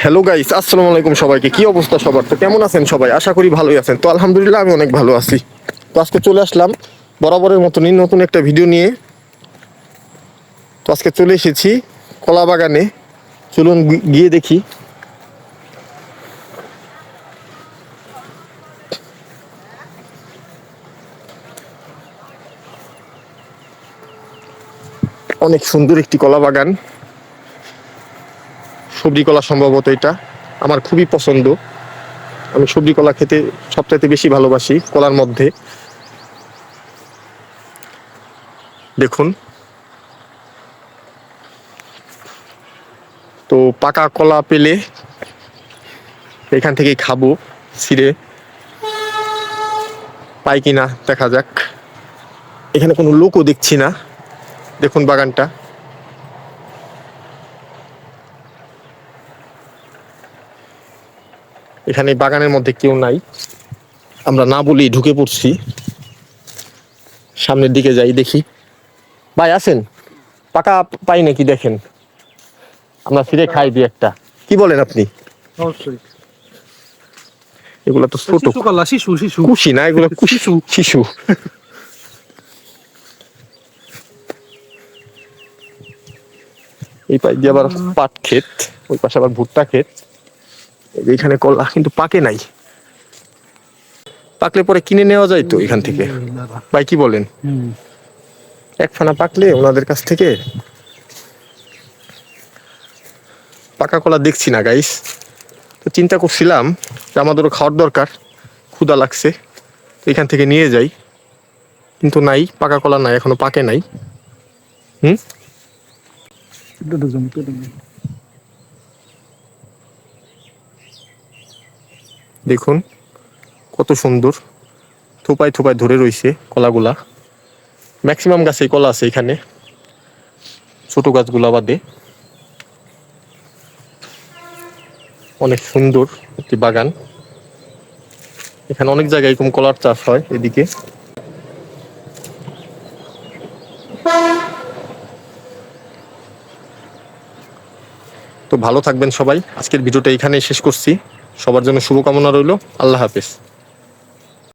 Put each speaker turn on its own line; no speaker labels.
Hello guys, আসসালামু আলাইকুম সবাইকে। কি অবস্থা সবার? তো কেমন আছেন সবাই? আশা করি ভালোই আছেন। তো আলহামদুলিল্লাহ আমি অনেক ভালো আছি। তো আজকে চলে আসলাম বরাবরের মতনই নতুন একটা ভিডিও নিয়ে। তো আজকে চলে এসেছি কলা বাগানে। চলুন গিয়ে দেখি। অনেক সুন্দর একটি কলা বাগান, সবজি কলা সম্ভবত এটা। আমার খুবই পছন্দ। আমি সবজি কলা খেতে সবচাইতে বেশি ভালোবাসি কলার মধ্যে। দেখুন, তো পাকা কলা পেলে এখান থেকেই খাবো, ছিঁড়ে। পাই কিনা দেখা যাক। এখানে কোনো লোকও দেখছি না। দেখুন বাগানটা। এখানে বাগানের মধ্যে কেউ নাই, আমরা না বলেই ঢুকে পড়ছি। সামনের দিকে যাই, দেখি। ভাই আছেন? পাকা পাই নাকি দেখেন, আমরা ফিরে খাই দি একটা। কি বলেন আপনি?
অবশ্যই।
এগুলা তো ছোট
শিশু কলা, শিশু শিশু
কুশি না, এগুলো
শিশু।
শিশু। এই পাশ দিয়ে আবার পাট ক্ষেত, ওই পাশে আবার ভুট্টা ক্ষেত। এইখানে কলা কিন্তু পাকে নাই। পাকলে পরে কিনে নেওয়া যায় তো এখান থেকে। ভাই কি বলেন? এক ফানা পাকলে ওনাদের কাছ থেকে। পাকা কলা দেখছি না গাইস। তো চিন্তা করছিলাম যে আমাদেরও খাওয়ার দরকার, ক্ষুধা লাগছে, তো এখান থেকে নিয়ে যাই। কিন্তু নাই, পাকা কলা নাই, এখনো পাকে নাই। দেখুন কত সুন্দর, থোপায় থোপায় ধরে রইছে কলাগুলা। ম্যাক্সিমাম গাছেই কলা আছে এখানে, ছোট গাছগুলা বাদে। অনেক সুন্দর একটি বাগান। এখানে অনেক জায়গায় এরকম কলার চাষ হয় এদিকে। তো ভালো থাকবেন সবাই। আজকের ভিডিওটা এখানেই শেষ করছি। সবার জন্য শুভকামনা রইল। আল্লাহ হাফেজ।